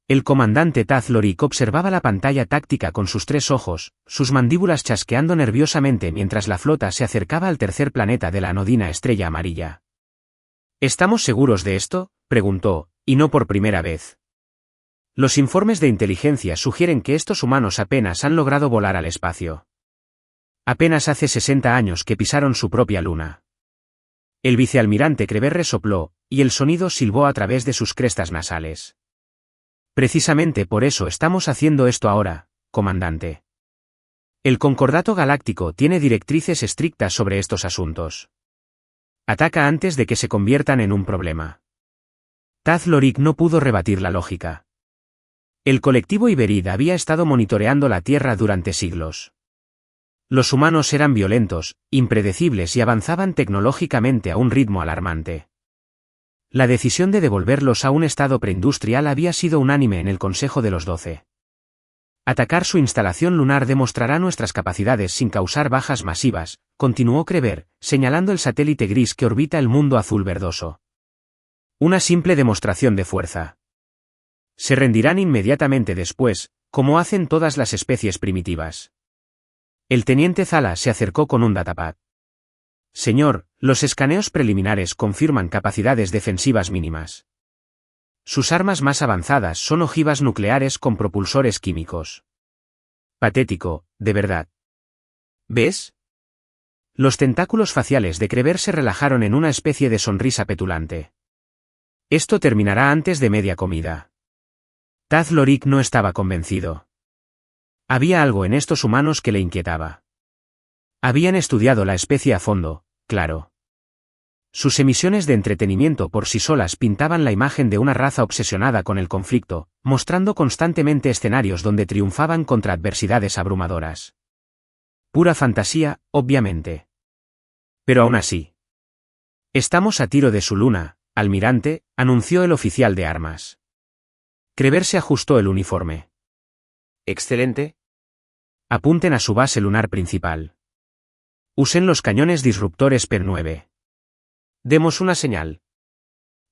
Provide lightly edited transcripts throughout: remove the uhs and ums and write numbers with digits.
El comandante Taz Lorik observaba la pantalla táctica con sus 3 ojos, sus mandíbulas chasqueando nerviosamente mientras la flota se acercaba al tercer planeta de la anodina estrella amarilla. ¿Estamos seguros de esto?, preguntó, y no por primera vez. Los informes de inteligencia sugieren que estos humanos apenas han logrado volar al espacio. Apenas hace 60 años que pisaron su propia luna. El vicealmirante Kreber resopló, y el sonido silbó a través de sus crestas nasales. Precisamente por eso estamos haciendo esto ahora, comandante. El Concordato Galáctico tiene directrices estrictas sobre estos asuntos. Ataca antes de que se conviertan en un problema. Taz Lorik no pudo rebatir la lógica. El colectivo Iberid había estado monitoreando la Tierra durante siglos. Los humanos eran violentos, impredecibles y avanzaban tecnológicamente a un ritmo alarmante. La decisión de devolverlos a un estado preindustrial había sido unánime en el Consejo de los 12. Atacar su instalación lunar demostrará nuestras capacidades sin causar bajas masivas, continuó Kreber, señalando el satélite gris que orbita el mundo azul verdoso. Una simple demostración de fuerza. Se rendirán inmediatamente después, como hacen todas las especies primitivas. El teniente Zala se acercó con un datapad. Señor, los escaneos preliminares confirman capacidades defensivas mínimas. Sus armas más avanzadas son ojivas nucleares con propulsores químicos. Patético, de verdad. ¿Ves? Los tentáculos faciales de Kreber se relajaron en una especie de sonrisa petulante. Esto terminará antes de media comida. Taz Lorik no estaba convencido. Había algo en estos humanos que le inquietaba. Habían estudiado la especie a fondo, claro. Sus emisiones de entretenimiento por sí solas pintaban la imagen de una raza obsesionada con el conflicto, mostrando constantemente escenarios donde triunfaban contra adversidades abrumadoras. Pura fantasía, obviamente. Pero aún así. Estamos a tiro de su luna, almirante, anunció el oficial de armas. Kreber se ajustó el uniforme. Excelente. Apunten a su base lunar principal. Usen los cañones disruptores PER 9. Demos una señal.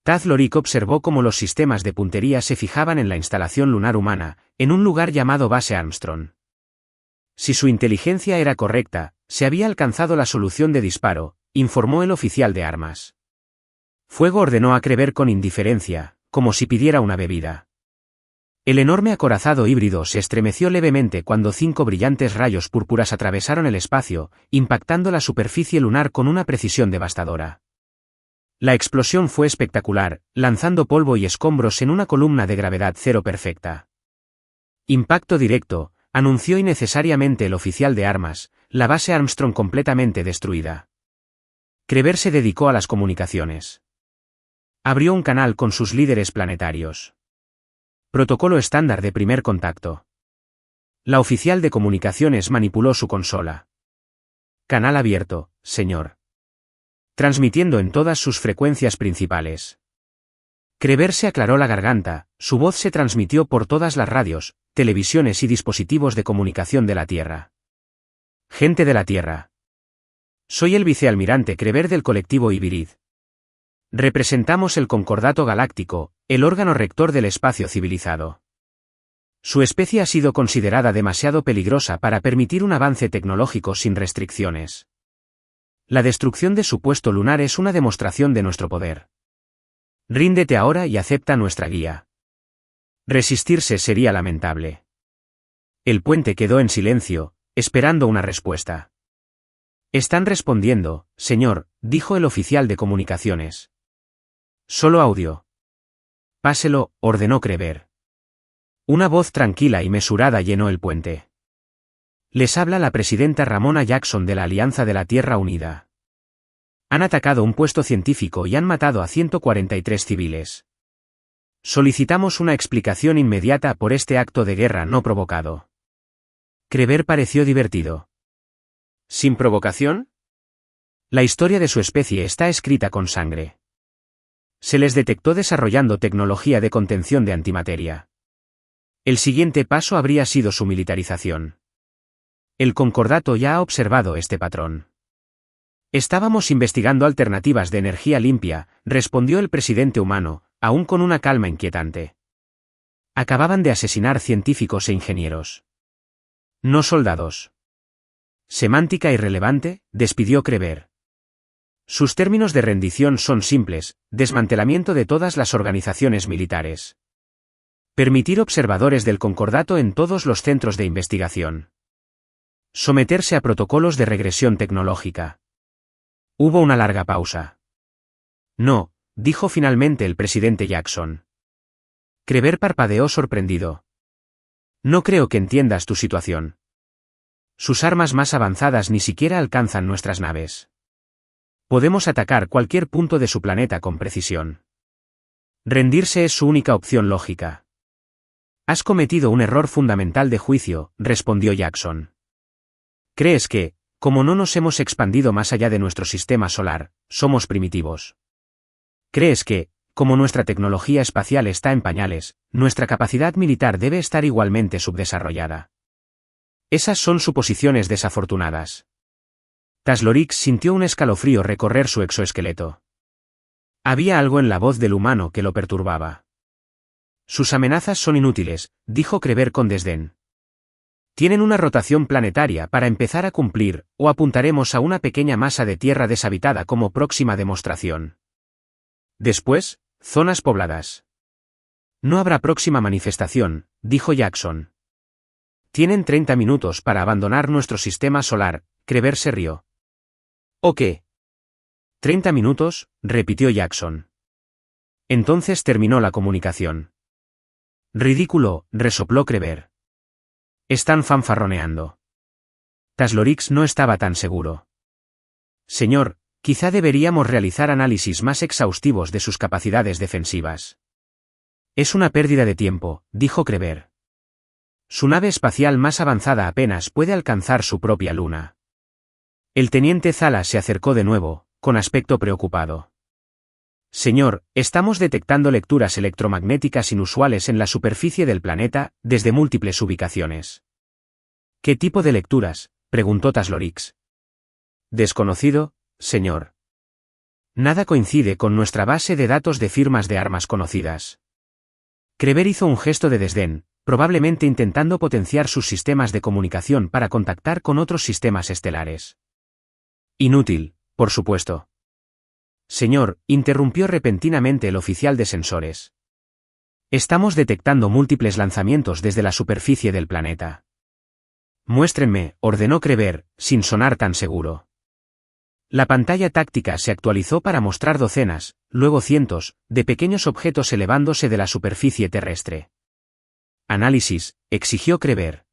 Taz Lorik observó cómo los sistemas de puntería se fijaban en la instalación lunar humana, en un lugar llamado Base Armstrong. Si su inteligencia era correcta, se había alcanzado la solución de disparo, informó el oficial de armas. Fuego ordenó a Kreber con indiferencia, como si pidiera una bebida. El enorme acorazado híbrido se estremeció levemente cuando 5 brillantes rayos púrpuras atravesaron el espacio, impactando la superficie lunar con una precisión devastadora. La explosión fue espectacular, lanzando polvo y escombros en una columna de gravedad cero perfecta. Impacto directo, anunció innecesariamente el oficial de armas, la base Armstrong completamente destruida. Kreber se dedicó a las comunicaciones. Abrió un canal con sus líderes planetarios. Protocolo estándar de primer contacto. La oficial de comunicaciones manipuló su consola. Canal abierto, señor. Transmitiendo en todas sus frecuencias principales. Kreber se aclaró la garganta, su voz se transmitió por todas las radios, televisiones y dispositivos de comunicación de la Tierra. Gente de la Tierra. Soy el vicealmirante Kreber del colectivo Iberid. Representamos el Concordato Galáctico, el órgano rector del espacio civilizado. Su especie ha sido considerada demasiado peligrosa para permitir un avance tecnológico sin restricciones. La destrucción de su puesto lunar es una demostración de nuestro poder. Ríndete ahora y acepta nuestra guía. Resistirse sería lamentable. El puente quedó en silencio, esperando una respuesta. Están respondiendo, señor, dijo el oficial de comunicaciones. Solo audio. Páselo, ordenó Kreber. Una voz tranquila y mesurada llenó el puente. Les habla la presidenta Ramona Jackson de la Alianza de la Tierra Unida. Han atacado un puesto científico y han matado a 143 civiles. Solicitamos una explicación inmediata por este acto de guerra no provocado. Kreber pareció divertido. ¿Sin provocación? La historia de su especie está escrita con sangre. Se les detectó desarrollando tecnología de contención de antimateria. El siguiente paso habría sido su militarización. El Concordato ya ha observado este patrón. Estábamos investigando alternativas de energía limpia, respondió el presidente humano, aún con una calma inquietante. Acababan de asesinar científicos e ingenieros. No soldados. Semántica irrelevante, despidió Kreber. Sus términos de rendición son simples: desmantelamiento de todas las organizaciones militares. Permitir observadores del concordato en todos los centros de investigación. Someterse a protocolos de regresión tecnológica. Hubo una larga pausa. No, dijo finalmente el presidente Jackson. Kreber parpadeó sorprendido. No creo que entiendas tu situación. Sus armas más avanzadas ni siquiera alcanzan nuestras naves. Podemos atacar cualquier punto de su planeta con precisión. Rendirse es su única opción lógica. Has cometido un error fundamental de juicio, respondió Jackson. ¿Crees que, como no nos hemos expandido más allá de nuestro sistema solar, somos primitivos? ¿Crees que, como nuestra tecnología espacial está en pañales, nuestra capacidad militar debe estar igualmente subdesarrollada? Esas son suposiciones desafortunadas. Taslorix sintió un escalofrío recorrer su exoesqueleto. Había algo en la voz del humano que lo perturbaba. Sus amenazas son inútiles, dijo Kreber con desdén. Tienen una rotación planetaria para empezar a cumplir, o apuntaremos a una pequeña masa de tierra deshabitada como próxima demostración. Después, zonas pobladas. No habrá próxima manifestación, dijo Jackson. Tienen 30 minutos para abandonar nuestro sistema solar, Kreber se rió. ¿O qué? 30 minutos, repitió Jackson. Entonces terminó la comunicación. Ridículo, resopló Kreber. Están fanfarroneando. Taslorix no estaba tan seguro. Señor, quizá deberíamos realizar análisis más exhaustivos de sus capacidades defensivas. Es una pérdida de tiempo, dijo Kreber. Su nave espacial más avanzada apenas puede alcanzar su propia luna. El teniente Zala se acercó de nuevo, con aspecto preocupado. Señor, estamos detectando lecturas electromagnéticas inusuales en la superficie del planeta, desde múltiples ubicaciones. ¿Qué tipo de lecturas?, preguntó Taslorix. Desconocido, señor. Nada coincide con nuestra base de datos de firmas de armas conocidas. Kreber hizo un gesto de desdén, probablemente intentando potenciar sus sistemas de comunicación para contactar con otros sistemas estelares. Inútil, por supuesto. Señor, interrumpió repentinamente el oficial de sensores. Estamos detectando múltiples lanzamientos desde la superficie del planeta. Muéstrenme, ordenó Kreber, sin sonar tan seguro. La pantalla táctica se actualizó para mostrar docenas, luego cientos, de pequeños objetos elevándose de la superficie terrestre. Análisis, exigió Kreber.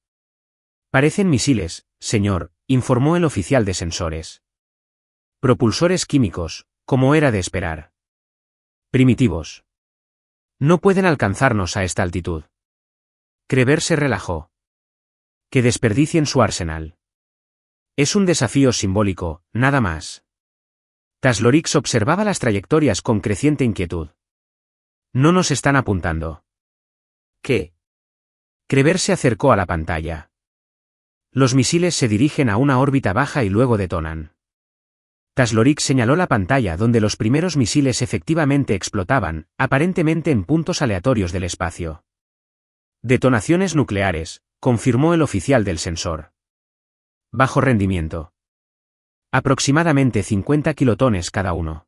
Parecen misiles, señor, informó el oficial de sensores. Propulsores químicos, como era de esperar. Primitivos. No pueden alcanzarnos a esta altitud. Kreber se relajó. Que desperdicien su arsenal. Es un desafío simbólico, nada más. Taslorix observaba las trayectorias con creciente inquietud. No nos están apuntando. ¿Qué? Kreber se acercó a la pantalla. Los misiles se dirigen a una órbita baja y luego detonan. Taslorix señaló la pantalla donde los primeros misiles efectivamente explotaban, aparentemente en puntos aleatorios del espacio. Detonaciones nucleares, confirmó el oficial del sensor. Bajo rendimiento. Aproximadamente 50 kilotones cada uno.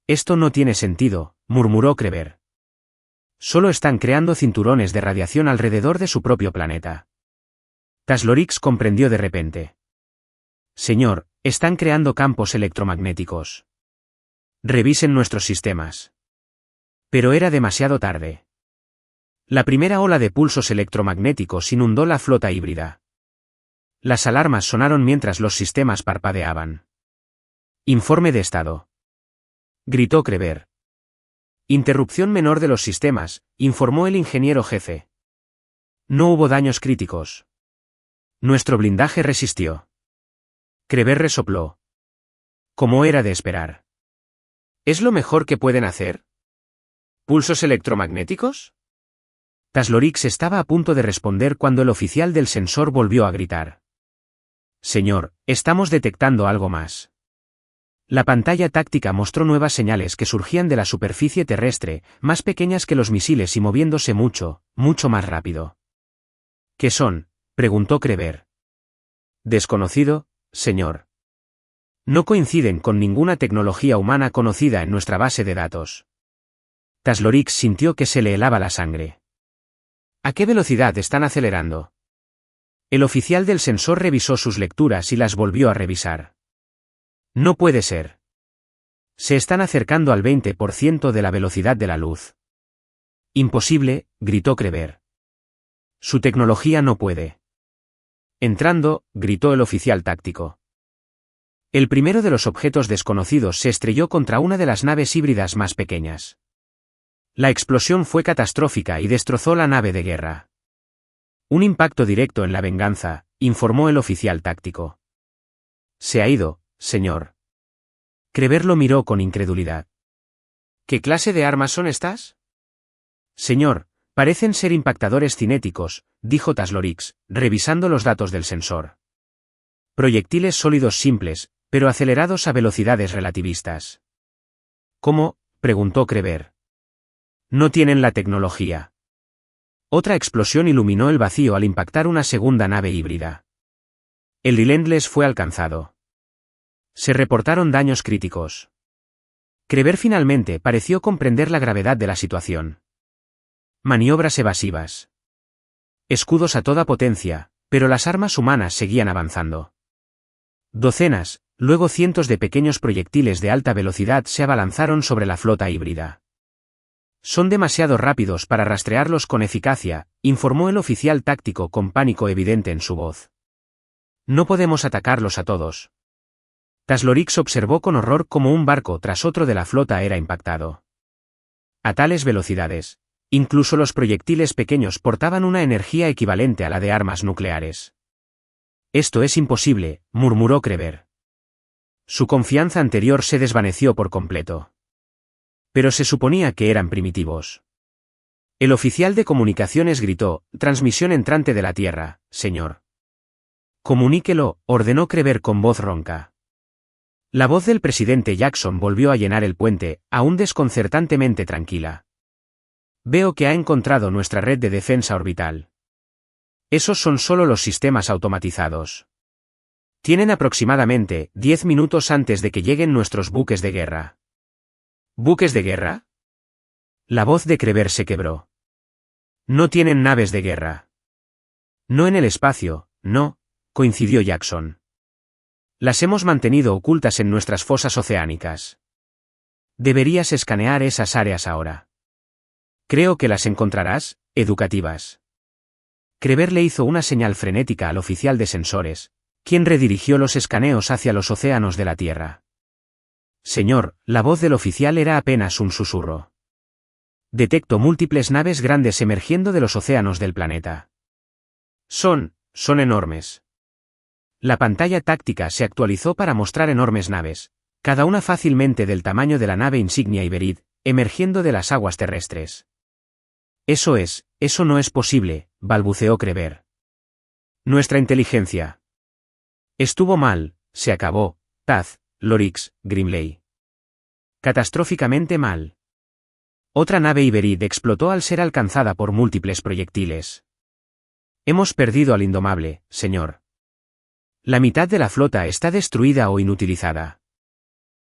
Esto no tiene sentido, murmuró Kreber. Solo están creando cinturones de radiación alrededor de su propio planeta. Taslorix comprendió de repente. Señor, están creando campos electromagnéticos. Revisen nuestros sistemas. Pero era demasiado tarde. La primera ola de pulsos electromagnéticos inundó la flota híbrida. Las alarmas sonaron mientras los sistemas parpadeaban. Informe de estado. Gritó Kreber. Interrupción menor de los sistemas, informó el ingeniero jefe. No hubo daños críticos. Nuestro blindaje resistió. Kreber resopló. Como era de esperar. ¿Es lo mejor que pueden hacer? ¿Pulsos electromagnéticos? Taslorix estaba a punto de responder cuando el oficial del sensor volvió a gritar. Señor, estamos detectando algo más. La pantalla táctica mostró nuevas señales que surgían de la superficie terrestre, más pequeñas que los misiles y moviéndose mucho, mucho más rápido. ¿Qué son?, preguntó Kreber. Desconocido, señor. No coinciden con ninguna tecnología humana conocida en nuestra base de datos. Taslorix sintió que se le helaba la sangre. ¿A qué velocidad están acelerando? El oficial del sensor revisó sus lecturas y las volvió a revisar. No puede ser. Se están acercando al 20% de la velocidad de la luz. Imposible, gritó Kreber. Su tecnología no puede. Entrando, gritó el oficial táctico. El primero de los objetos desconocidos se estrelló contra una de las naves híbridas más pequeñas. La explosión fue catastrófica y destrozó la nave de guerra. Un impacto directo en la venganza, informó el oficial táctico. Se ha ido, señor. Kreber lo miró con incredulidad. ¿Qué clase de armas son estas? Señor, parecen ser impactadores cinéticos, dijo Taslorix, revisando los datos del sensor. Proyectiles sólidos simples, pero acelerados a velocidades relativistas. ¿Cómo?, preguntó Kreber. No tienen la tecnología. Otra explosión iluminó el vacío al impactar una segunda nave híbrida. El Relentless fue alcanzado. Se reportaron daños críticos. Kreber finalmente pareció comprender la gravedad de la situación. Maniobras evasivas. Escudos a toda potencia, pero las armas humanas seguían avanzando. Docenas, luego cientos de pequeños proyectiles de alta velocidad se abalanzaron sobre la flota híbrida. Son demasiado rápidos para rastrearlos con eficacia, informó el oficial táctico con pánico evidente en su voz. No podemos atacarlos a todos. Taslorix observó con horror cómo un barco tras otro de la flota era impactado. A tales velocidades, incluso los proyectiles pequeños portaban una energía equivalente a la de armas nucleares. Esto es imposible, murmuró Kreber. Su confianza anterior se desvaneció por completo. Pero se suponía que eran primitivos. El oficial de comunicaciones gritó: «Transmisión entrante de la Tierra, señor». «Comuníquelo», ordenó Kreber con voz ronca. La voz del presidente Jackson volvió a llenar el puente, aún desconcertantemente tranquila. «Veo que ha encontrado nuestra red de defensa orbital. Esos son solo los sistemas automatizados. Tienen aproximadamente 10 minutos antes de que lleguen nuestros buques de guerra». ¿Buques de guerra? La voz de Kreber se quebró. No tienen naves de guerra. No en el espacio, no, coincidió Jackson. Las hemos mantenido ocultas en nuestras fosas oceánicas. Deberías escanear esas áreas ahora. Creo que las encontrarás, educativas. Kreber le hizo una señal frenética al oficial de sensores, quien redirigió los escaneos hacia los océanos de la Tierra. Señor, la voz del oficial era apenas un susurro. Detecto múltiples naves grandes emergiendo de los océanos del planeta. Son enormes. La pantalla táctica se actualizó para mostrar enormes naves, cada una fácilmente del tamaño de la nave insignia Iberid, emergiendo de las aguas terrestres. Eso no es posible, balbuceó Kreber. Nuestra inteligencia. Estuvo mal, se acabó, Taslorix, Grimley. Catastróficamente mal. Otra nave Iberid explotó al ser alcanzada por múltiples proyectiles. Hemos perdido al Indomable, señor. La mitad de la flota está destruida o inutilizada.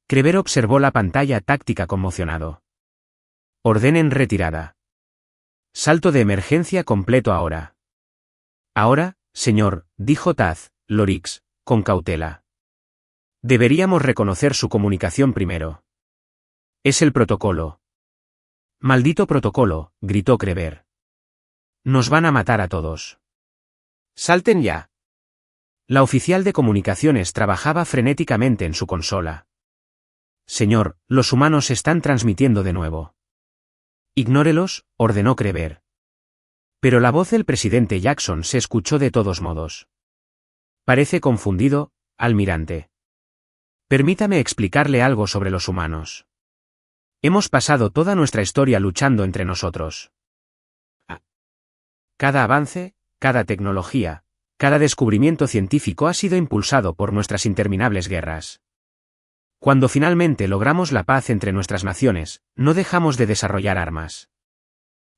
Kreber observó la pantalla táctica conmocionado. Ordenen retirada. Salto de emergencia completo ahora. Ahora, señor, dijo Taslorix, con cautela. Deberíamos reconocer su comunicación primero. Es el protocolo. Maldito protocolo, gritó Kreber. Nos van a matar a todos. Salten ya. La oficial de comunicaciones trabajaba frenéticamente en su consola. Señor, los humanos están transmitiendo de nuevo. Ignórelos, ordenó Kreber. Pero la voz del presidente Jackson se escuchó de todos modos. Parece confundido, almirante. Permítame explicarle algo sobre los humanos. Hemos pasado toda nuestra historia luchando entre nosotros. Cada avance, cada tecnología, cada descubrimiento científico ha sido impulsado por nuestras interminables guerras. Cuando finalmente logramos la paz entre nuestras naciones, no dejamos de desarrollar armas.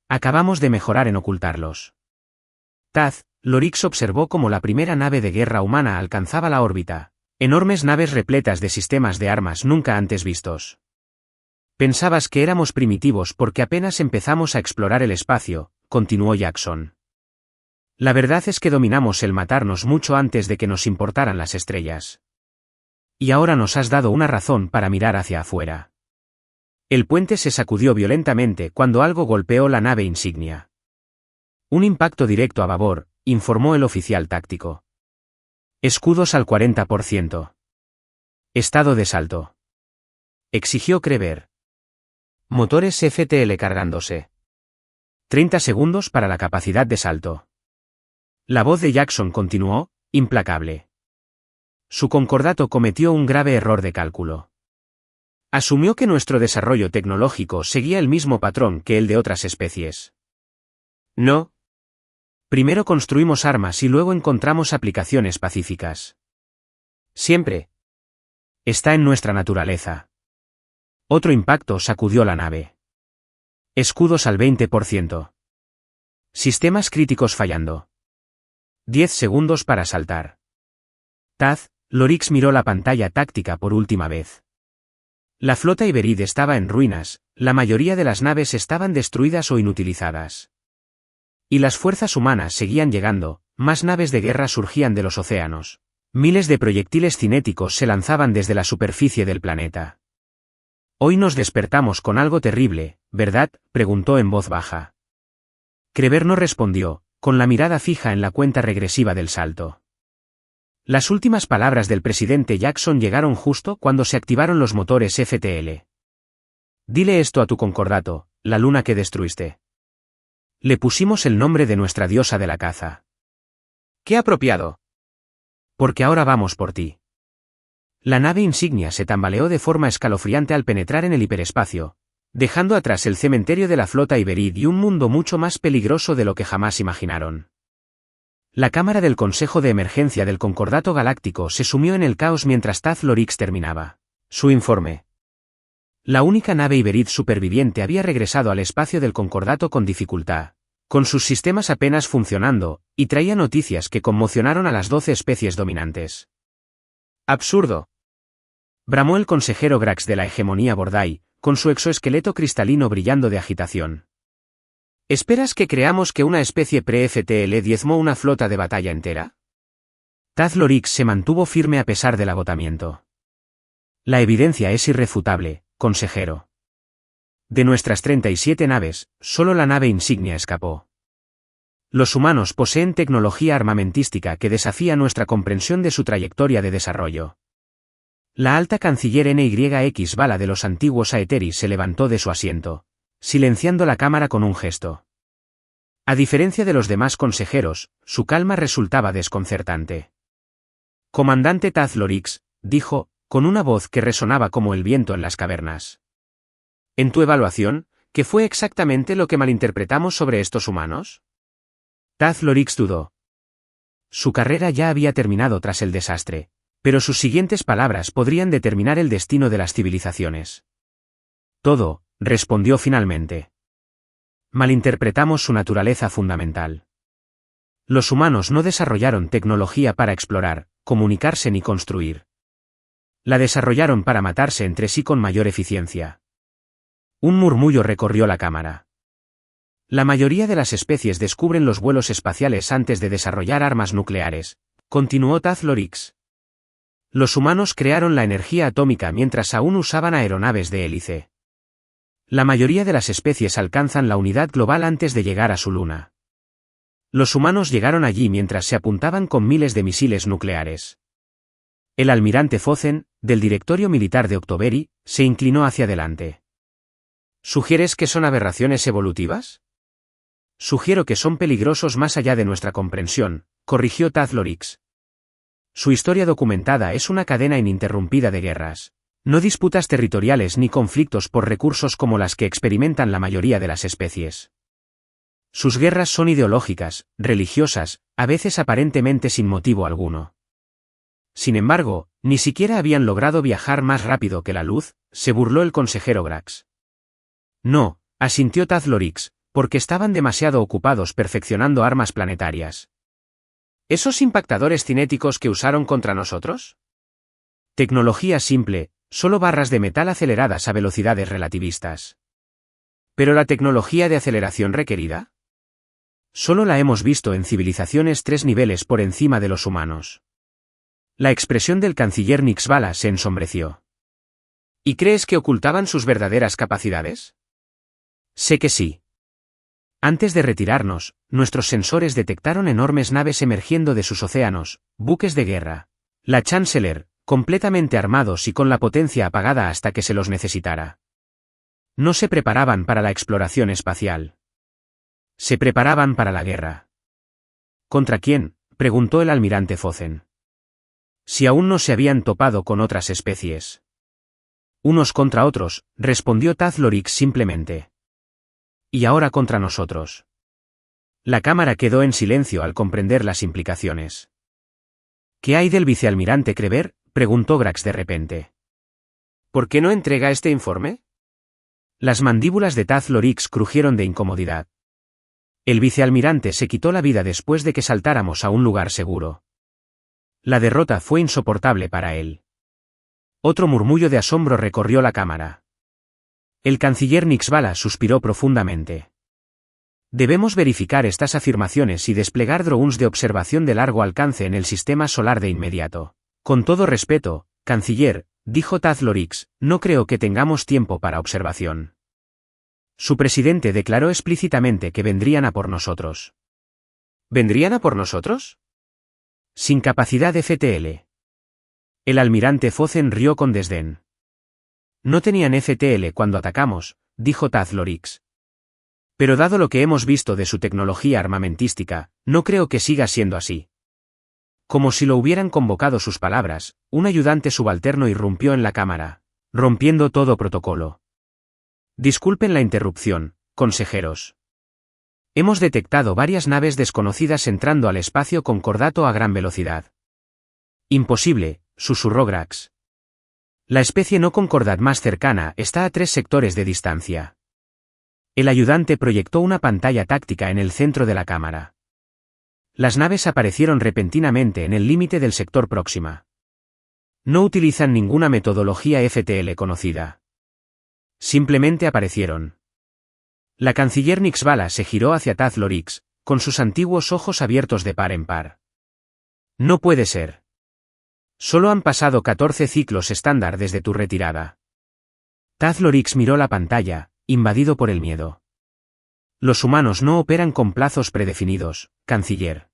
Acabamos de mejorar en ocultarlos. Taz Lorix observó cómo la primera nave de guerra humana alcanzaba la órbita, enormes naves repletas de sistemas de armas nunca antes vistos. Pensabas que éramos primitivos porque apenas empezamos a explorar el espacio, continuó Jackson. La verdad es que dominamos el matarnos mucho antes de que nos importaran las estrellas. Y ahora nos has dado una razón para mirar hacia afuera. El puente se sacudió violentamente cuando algo golpeó la nave insignia. Un impacto directo a babor, informó el oficial táctico. Escudos al 40%. Estado de salto. Exigió Kreber. Motores FTL cargándose. 30 segundos para la capacidad de salto. La voz de Jackson continuó, implacable. Su concordato cometió un grave error de cálculo. Asumió que nuestro desarrollo tecnológico seguía el mismo patrón que el de otras especies. No. Primero construimos armas y luego encontramos aplicaciones pacíficas. Siempre. Está en nuestra naturaleza. Otro impacto sacudió la nave. Escudos al 20%. Sistemas críticos fallando. 10 segundos para saltar. Taz Lorix miró la pantalla táctica por última vez. La flota Iberid estaba en ruinas, la mayoría de las naves estaban destruidas o inutilizadas. Y las fuerzas humanas seguían llegando, más naves de guerra surgían de los océanos. Miles de proyectiles cinéticos se lanzaban desde la superficie del planeta. Hoy nos despertamos con algo terrible, ¿verdad?, preguntó en voz baja. Kreber no respondió, con la mirada fija en la cuenta regresiva del salto. Las últimas palabras del presidente Jackson llegaron justo cuando se activaron los motores FTL. Dile esto a tu concordato, la luna que destruiste. Le pusimos el nombre de nuestra diosa de la caza. ¡Qué apropiado! Porque ahora vamos por ti. La nave insignia se tambaleó de forma escalofriante al penetrar en el hiperespacio, dejando atrás el cementerio de la flota Iberid y un mundo mucho más peligroso de lo que jamás imaginaron. La cámara del Consejo de Emergencia del Concordato Galáctico se sumió en el caos mientras Taz Lorix terminaba su informe. La única nave Iberid superviviente había regresado al espacio del Concordato con dificultad, con sus sistemas apenas funcionando, y traía noticias que conmocionaron a las 12 especies dominantes. ¡Absurdo!, bramó el consejero Grax de la hegemonía Bordai, con su exoesqueleto cristalino brillando de agitación. ¿Esperas que creamos que una especie pre-FTL diezmó una flota de batalla entera? Taz Lorix se mantuvo firme a pesar del agotamiento. La evidencia es irrefutable, consejero. De nuestras 37 naves, solo la nave insignia escapó. Los humanos poseen tecnología armamentística que desafía nuestra comprensión de su trayectoria de desarrollo. La alta canciller NYX Bala de los antiguos Aeteris se levantó de su asiento, silenciando la cámara con un gesto. A diferencia de los demás consejeros, su calma resultaba desconcertante. Comandante Taz Lorix, dijo, con una voz que resonaba como el viento en las cavernas. En tu evaluación, ¿qué fue exactamente lo que malinterpretamos sobre estos humanos? Taz Lorix dudó. Su carrera ya había terminado tras el desastre, pero sus siguientes palabras podrían determinar el destino de las civilizaciones. Todo, respondió finalmente. Malinterpretamos su naturaleza fundamental. Los humanos no desarrollaron tecnología para explorar, comunicarse ni construir. La desarrollaron para matarse entre sí con mayor eficiencia. Un murmullo recorrió la cámara. La mayoría de las especies descubren los vuelos espaciales antes de desarrollar armas nucleares, continuó Taz Lorix. Los humanos crearon la energía atómica mientras aún usaban aeronaves de hélice. La mayoría de las especies alcanzan la unidad global antes de llegar a su luna. Los humanos llegaron allí mientras se apuntaban con miles de misiles nucleares. El almirante Fozen, del Directorio Militar de Octoberi, se inclinó hacia adelante. ¿Sugieres que son aberraciones evolutivas? Sugiero que son peligrosos más allá de nuestra comprensión, corrigió Taz Lorix. Su historia documentada es una cadena ininterrumpida de guerras. No disputas territoriales ni conflictos por recursos como las que experimentan la mayoría de las especies. Sus guerras son ideológicas, religiosas, a veces aparentemente sin motivo alguno. Sin embargo, ni siquiera habían logrado viajar más rápido que la luz, se burló el consejero Grax. No, asintió Tazlorix, porque estaban demasiado ocupados perfeccionando armas planetarias. ¿Esos impactadores cinéticos que usaron contra nosotros? Tecnología simple, solo barras de metal aceleradas a velocidades relativistas. ¿Pero la tecnología de aceleración requerida? Solo la hemos visto en civilizaciones 3 niveles por encima de los humanos. La expresión del canciller Nixvala se ensombreció. ¿Y crees que ocultaban sus verdaderas capacidades? Sé que sí. Antes de retirarnos, nuestros sensores detectaron enormes naves emergiendo de sus océanos, buques de guerra. La Chancellor, completamente armados y con la potencia apagada hasta que se los necesitara. No se preparaban para la exploración espacial. Se preparaban para la guerra. ¿Contra quién?, preguntó el almirante Fozen. Si aún no se habían topado con otras especies. Unos contra otros, respondió Tazlorix simplemente. Y ahora contra nosotros. La cámara quedó en silencio al comprender las implicaciones. ¿Qué hay del vicealmirante Kreber?, preguntó Grax de repente. ¿Por qué no entrega este informe? Las mandíbulas de Tazlorix crujieron de incomodidad. El vicealmirante se quitó la vida después de que saltáramos a un lugar seguro. La derrota fue insoportable para él. Otro murmullo de asombro recorrió la cámara. El canciller Nixvala suspiró profundamente. Debemos verificar estas afirmaciones y desplegar drones de observación de largo alcance en el sistema solar de inmediato. Con todo respeto, canciller, dijo Tazlorix, no creo que tengamos tiempo para observación. Su presidente declaró explícitamente que vendrían a por nosotros. ¿Vendrían a por nosotros? Sin capacidad FTL. El almirante Fozen rió con desdén. No tenían FTL cuando atacamos, dijo Tazlorix. Pero dado lo que hemos visto de su tecnología armamentística, no creo que siga siendo así. Como si lo hubieran convocado sus palabras, un ayudante subalterno irrumpió en la cámara, rompiendo todo protocolo. Disculpen la interrupción, consejeros. Hemos detectado varias naves desconocidas entrando al espacio concordato a gran velocidad. Imposible, susurró Grax. La especie no concordat más cercana está a 3 sectores de distancia. El ayudante proyectó una pantalla táctica en el centro de la cámara. Las naves aparecieron repentinamente en el límite del sector próxima. No utilizan ninguna metodología FTL conocida. Simplemente aparecieron. La canciller Nixvala se giró hacia Tazlorix, con sus antiguos ojos abiertos de par en par. No puede ser. Solo han pasado 14 ciclos estándar desde tu retirada. Tazlorix miró la pantalla, invadido por el miedo. Los humanos no operan con plazos predefinidos, canciller.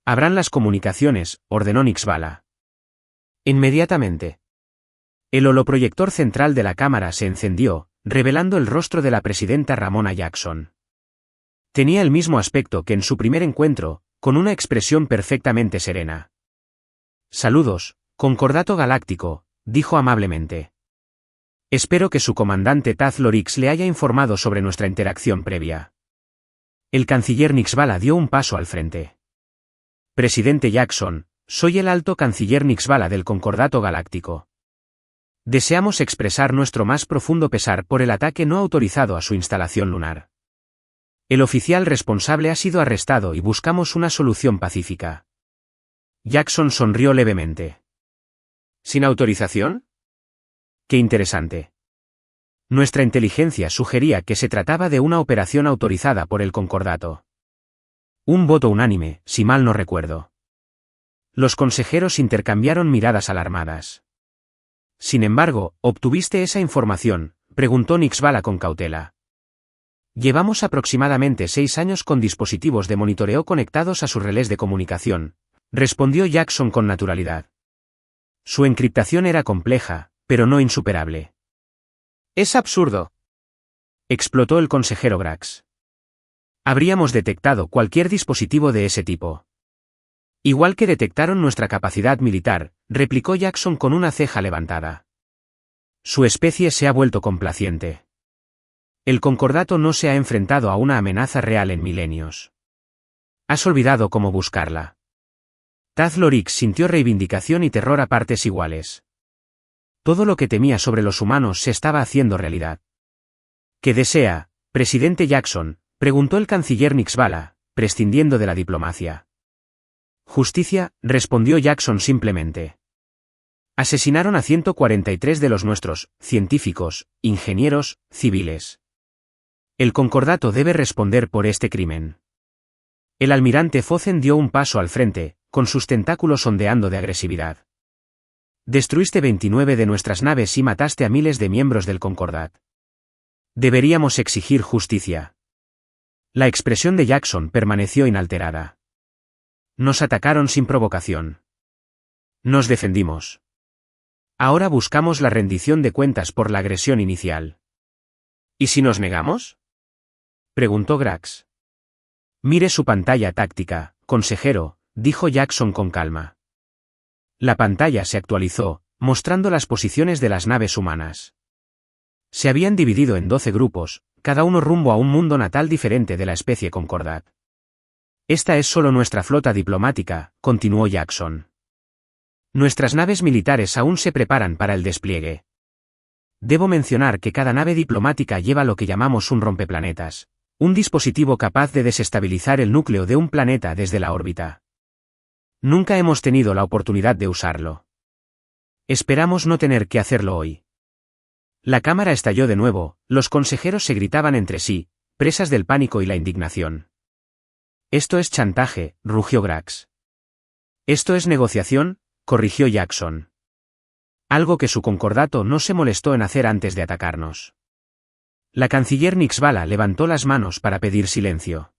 Abran las comunicaciones, ordenó Nixvala. Inmediatamente. El holoproyector central de la cámara se encendió, revelando el rostro de la presidenta Ramona Jackson. Tenía el mismo aspecto que en su primer encuentro, con una expresión perfectamente serena. Saludos, Concordato Galáctico, dijo amablemente. Espero que su comandante Tazlorix le haya informado sobre nuestra interacción previa. El canciller Nixvala dio un paso al frente. Presidente Jackson, soy el alto canciller Nixvala del Concordato Galáctico. Deseamos expresar nuestro más profundo pesar por el ataque no autorizado a su instalación lunar. El oficial responsable ha sido arrestado y buscamos una solución pacífica. Jackson sonrió levemente. ¿Sin autorización? Qué interesante. Nuestra inteligencia sugería que se trataba de una operación autorizada por el Concordato. Un voto unánime, si mal no recuerdo. Los consejeros intercambiaron miradas alarmadas. Sin embargo, ¿obtuviste esa información?, preguntó Nixvala con cautela. Llevamos aproximadamente 6 años con dispositivos de monitoreo conectados a sus relés de comunicación, respondió Jackson con naturalidad. Su encriptación era compleja, pero no insuperable. Es absurdo, explotó el consejero Grax. Habríamos detectado cualquier dispositivo de ese tipo. Igual que detectaron nuestra capacidad militar, replicó Jackson con una ceja levantada. Su especie se ha vuelto complaciente. El Concordato no se ha enfrentado a una amenaza real en milenios. Has olvidado cómo buscarla. Taz-Lorix sintió reivindicación y terror a partes iguales. Todo lo que temía sobre los humanos se estaba haciendo realidad. ¿Qué desea, presidente Jackson?, preguntó el canciller Nixbala, prescindiendo de la diplomacia. Justicia, respondió Jackson simplemente. Asesinaron a 143 de los nuestros, científicos, ingenieros, civiles. El concordato debe responder por este crimen. El almirante Fozen dio un paso al frente, con sus tentáculos ondeando de agresividad. Destruiste 29 de nuestras naves y mataste a miles de miembros del Concordat. Deberíamos exigir justicia. La expresión de Jackson permaneció inalterada. Nos atacaron sin provocación. Nos defendimos. Ahora buscamos la rendición de cuentas por la agresión inicial. ¿Y si nos negamos?, preguntó Grax. Mire su pantalla táctica, consejero, dijo Jackson con calma. La pantalla se actualizó, mostrando las posiciones de las naves humanas. Se habían dividido en 12 grupos, cada uno rumbo a un mundo natal diferente de la especie Concordat. Esta es solo nuestra flota diplomática, continuó Jackson. Nuestras naves militares aún se preparan para el despliegue. Debo mencionar que cada nave diplomática lleva lo que llamamos un rompeplanetas, un dispositivo capaz de desestabilizar el núcleo de un planeta desde la órbita. Nunca hemos tenido la oportunidad de usarlo. Esperamos no tener que hacerlo hoy. La cámara estalló de nuevo, los consejeros se gritaban entre sí, presas del pánico y la indignación. Esto es chantaje, rugió Grax. Esto es negociación, corrigió Jackson. Algo que su concordato no se molestó en hacer antes de atacarnos. La canciller Nixbala levantó las manos para pedir silencio.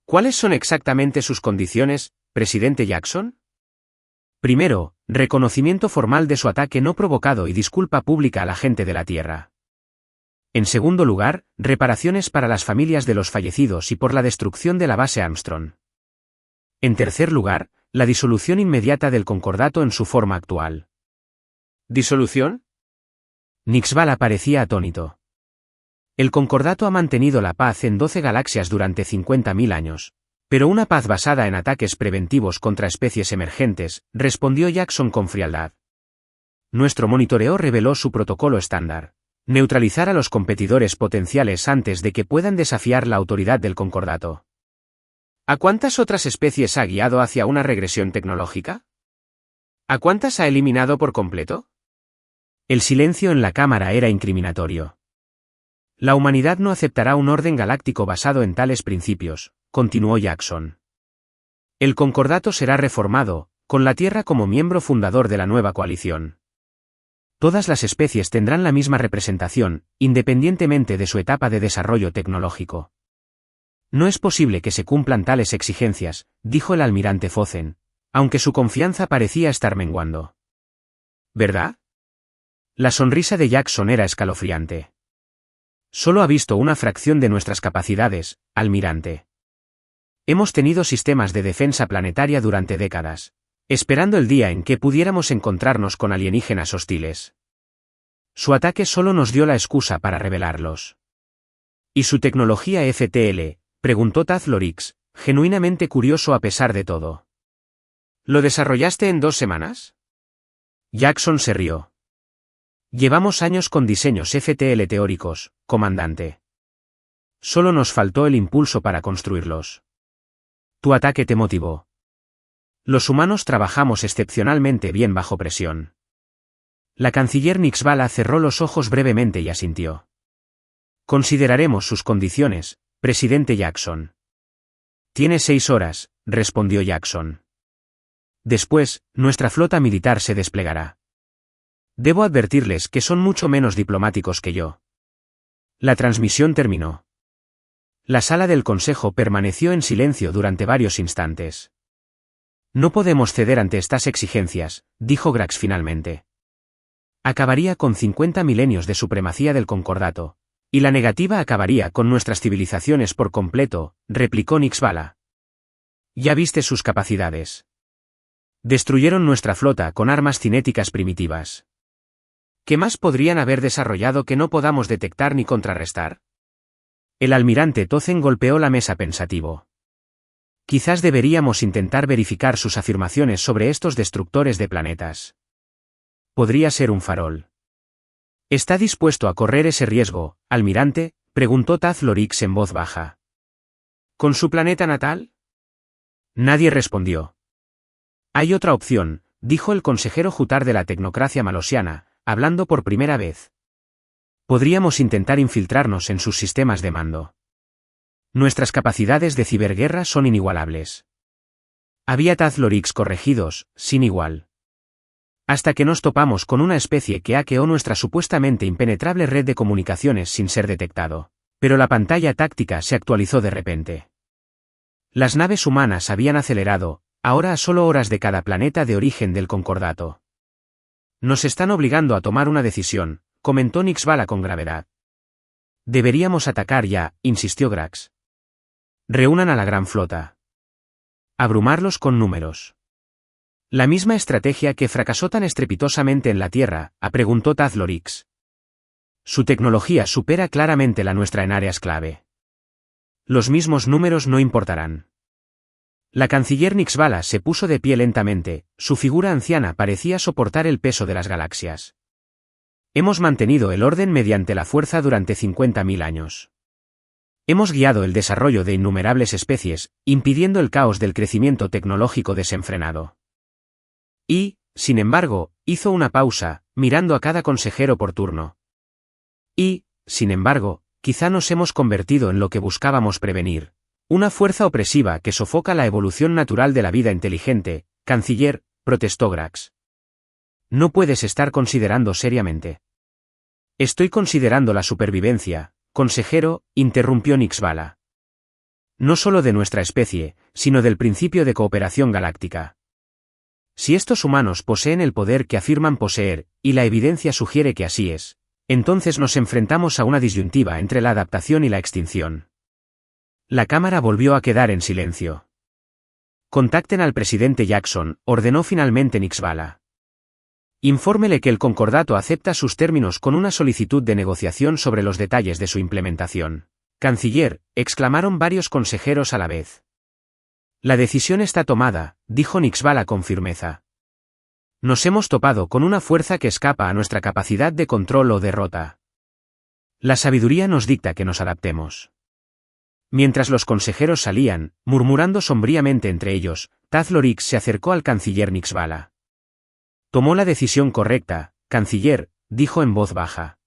¿Cuáles son exactamente sus condiciones, presidente Jackson? Primero, reconocimiento formal de su ataque no provocado y disculpa pública a la gente de la Tierra. En segundo lugar, reparaciones para las familias de los fallecidos y por la destrucción de la base Armstrong. En tercer lugar, la disolución inmediata del concordato en su forma actual. ¿Disolución? Nixbala parecía atónito. El concordato ha mantenido la paz en 12 galaxias durante 50.000 años. Pero una paz basada en ataques preventivos contra especies emergentes, respondió Jackson con frialdad. Nuestro monitoreo reveló su protocolo estándar. Neutralizar a los competidores potenciales antes de que puedan desafiar la autoridad del concordato. ¿A cuántas otras especies ha guiado hacia una regresión tecnológica? ¿A cuántas ha eliminado por completo? El silencio en la cámara era incriminatorio. La humanidad no aceptará un orden galáctico basado en tales principios, continuó Jackson. El concordato será reformado, con la Tierra como miembro fundador de la nueva coalición. Todas las especies tendrán la misma representación, independientemente de su etapa de desarrollo tecnológico. No es posible que se cumplan tales exigencias, dijo el almirante Fozen, aunque su confianza parecía estar menguando. ¿Verdad? La sonrisa de Jackson era escalofriante. Solo ha visto una fracción de nuestras capacidades, almirante. Hemos tenido sistemas de defensa planetaria durante décadas, esperando el día en que pudiéramos encontrarnos con alienígenas hostiles. Su ataque solo nos dio la excusa para revelarlos. ¿Y su tecnología FTL?, preguntó Taz-Lorix, genuinamente curioso a pesar de todo. ¿Lo desarrollaste en 2 semanas? Jackson se rió. Llevamos años con diseños FTL teóricos, comandante. Solo nos faltó el impulso para construirlos. Tu ataque te motivó. Los humanos trabajamos excepcionalmente bien bajo presión. La canciller Nixbala cerró los ojos brevemente y asintió. Consideraremos sus condiciones, presidente Jackson. Tiene 6 horas, respondió Jackson. Después, nuestra flota militar se desplegará. Debo advertirles que son mucho menos diplomáticos que yo. La transmisión terminó. La sala del consejo permaneció en silencio durante varios instantes. No podemos ceder ante estas exigencias, dijo Grax finalmente. Acabaría con 50 milenios de supremacía del concordato, y la negativa acabaría con nuestras civilizaciones por completo, replicó Nixbala. Ya viste sus capacidades. Destruyeron nuestra flota con armas cinéticas primitivas. ¿Qué más podrían haber desarrollado que no podamos detectar ni contrarrestar? El almirante Tozen golpeó la mesa pensativo. Quizás deberíamos intentar verificar sus afirmaciones sobre estos destructores de planetas. Podría ser un farol. ¿Está dispuesto a correr ese riesgo, almirante?, preguntó Taz-Lorix en voz baja. ¿Con su planeta natal? Nadie respondió. Hay otra opción, dijo el consejero Jutar de la tecnocracia malosiana, hablando por primera vez. Podríamos intentar infiltrarnos en sus sistemas de mando. Nuestras capacidades de ciberguerra son inigualables. Había Taz-Lorix corregidos, sin igual. Hasta que nos topamos con una especie que hackeó nuestra supuestamente impenetrable red de comunicaciones sin ser detectado. Pero la pantalla táctica se actualizó de repente. Las naves humanas habían acelerado, ahora a solo horas de cada planeta de origen del concordato. Nos están obligando a tomar una decisión, comentó Nixvala con gravedad. Deberíamos atacar ya, insistió Grax. Reúnan a la gran flota. Abrumarlos con números. ¿La misma estrategia que fracasó tan estrepitosamente en la Tierra?, preguntó Taz-Lorix. Su tecnología supera claramente la nuestra en áreas clave. Los mismos números no importarán. La canciller Nixvala se puso de pie lentamente, su figura anciana parecía soportar el peso de las galaxias. Hemos mantenido el orden mediante la fuerza durante 50.000 años. Hemos guiado el desarrollo de innumerables especies, impidiendo el caos del crecimiento tecnológico desenfrenado. Y, sin embargo, hizo una pausa, mirando a cada consejero por turno. Y, sin embargo, quizá nos hemos convertido en lo que buscábamos prevenir. Una fuerza opresiva que sofoca la evolución natural de la vida inteligente, canciller, protestó Grax. No puedes estar considerando seriamente. Estoy considerando la supervivencia, consejero, interrumpió Nixvala. No solo de nuestra especie, sino del principio de cooperación galáctica. Si estos humanos poseen el poder que afirman poseer, y la evidencia sugiere que así es, entonces nos enfrentamos a una disyuntiva entre la adaptación y la extinción. La cámara volvió a quedar en silencio. Contacten al presidente Jackson, ordenó finalmente Nixvala. Infórmele que el concordato acepta sus términos con una solicitud de negociación sobre los detalles de su implementación. Canciller, exclamaron varios consejeros a la vez. La decisión está tomada, dijo Nixvala con firmeza. Nos hemos topado con una fuerza que escapa a nuestra capacidad de control o derrota. La sabiduría nos dicta que nos adaptemos. Mientras los consejeros salían, murmurando sombríamente entre ellos, Taz-Lorix se acercó al canciller Nixvala. Tomó la decisión correcta, canciller, dijo en voz baja.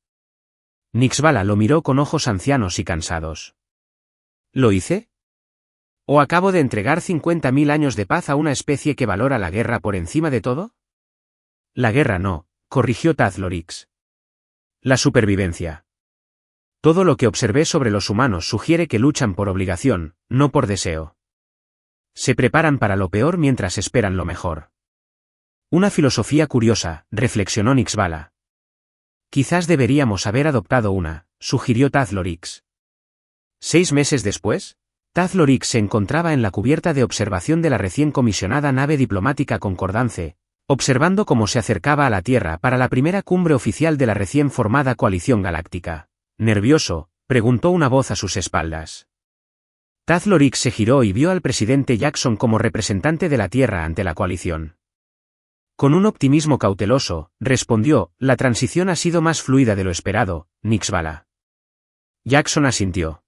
Nixvala lo miró con ojos ancianos y cansados. ¿Lo hice? ¿O acabo de entregar 50.000 años de paz a una especie que valora la guerra por encima de todo? La guerra no, corrigió Taz-Lorix. La supervivencia. Todo lo que observé sobre los humanos sugiere que luchan por obligación, no por deseo. Se preparan para lo peor mientras esperan lo mejor. Una filosofía curiosa, reflexionó Nixvala. Quizás deberíamos haber adoptado una, sugirió Taz-Lorix. 6 meses después, Taz-Lorix se encontraba en la cubierta de observación de la recién comisionada nave diplomática Concordance, observando cómo se acercaba a la Tierra para la primera cumbre oficial de la recién formada coalición galáctica. Nervioso, preguntó una voz a sus espaldas. Taz-Lorix se giró y vio al presidente Jackson como representante de la Tierra ante la coalición. Con un optimismo cauteloso, respondió, la transición ha sido más fluida de lo esperado, Nixvala. Jackson asintió.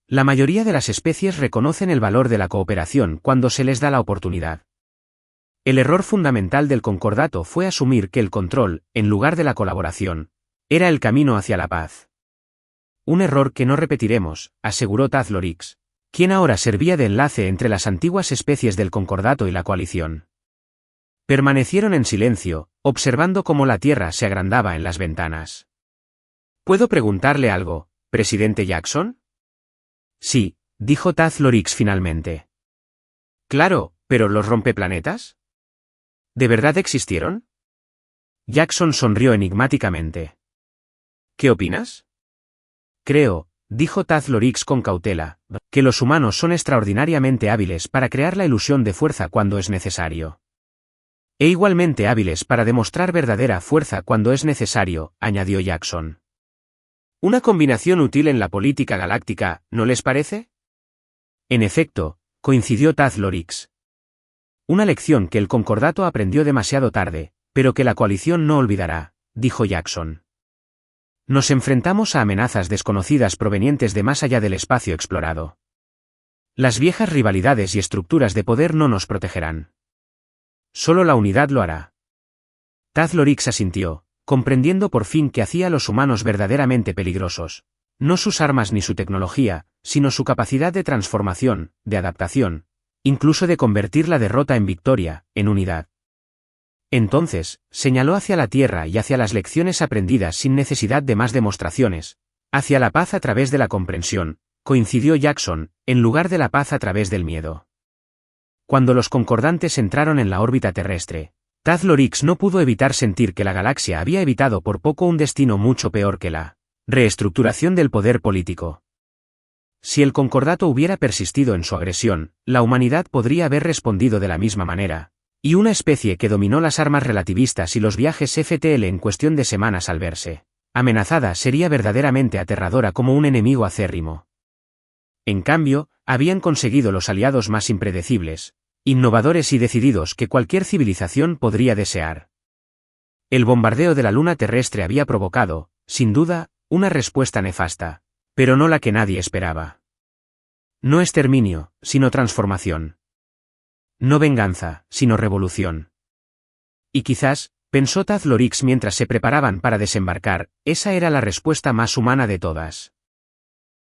La mayoría de las especies reconocen el valor de la cooperación cuando se les da la oportunidad. El error fundamental del concordato fue asumir que el control, en lugar de la colaboración, era el camino hacia la paz. Un error que no repetiremos, aseguró Taz-Lorix, quien ahora servía de enlace entre las antiguas especies del concordato y la coalición. Permanecieron en silencio, observando cómo la Tierra se agrandaba en las ventanas. ¿Puedo preguntarle algo, presidente Jackson? Sí, dijo Taz-Lorix finalmente. Claro, pero ¿los rompeplanetas? ¿De verdad existieron? Jackson sonrió enigmáticamente. ¿Qué opinas? Creo, dijo Taz-Lorix con cautela, que los humanos son extraordinariamente hábiles para crear la ilusión de fuerza cuando es necesario. E igualmente hábiles para demostrar verdadera fuerza cuando es necesario, añadió Jackson. Una combinación útil en la política galáctica, ¿no les parece? En efecto, coincidió Taz-Lorix. Una lección que el Concordato aprendió demasiado tarde, pero que la coalición no olvidará, dijo Jackson. Nos enfrentamos a amenazas desconocidas provenientes de más allá del espacio explorado. Las viejas rivalidades y estructuras de poder no nos protegerán. Solo la unidad lo hará. Taz-Lorix asintió, comprendiendo por fin que hacía a los humanos verdaderamente peligrosos. No sus armas ni su tecnología, sino su capacidad de transformación, de adaptación, incluso de convertir la derrota en victoria, en unidad. Entonces, señaló hacia la Tierra y hacia las lecciones aprendidas sin necesidad de más demostraciones, hacia la paz a través de la comprensión, coincidió Jackson, en lugar de la paz a través del miedo. Cuando los concordantes entraron en la órbita terrestre, Taz-Lorix no pudo evitar sentir que la galaxia había evitado por poco un destino mucho peor que la reestructuración del poder político. Si el Concordato hubiera persistido en su agresión, la humanidad podría haber respondido de la misma manera, y una especie que dominó las armas relativistas y los viajes FTL en cuestión de semanas al verse amenazada sería verdaderamente aterradora como un enemigo acérrimo. En cambio, habían conseguido los aliados más impredecibles, innovadores y decididos que cualquier civilización podría desear. El bombardeo de la luna terrestre había provocado, sin duda, una respuesta nefasta, pero no la que nadie esperaba. No exterminio, sino transformación. No venganza, sino revolución. Y quizás, pensó Taz-Lorix mientras se preparaban para desembarcar, esa era la respuesta más humana de todas.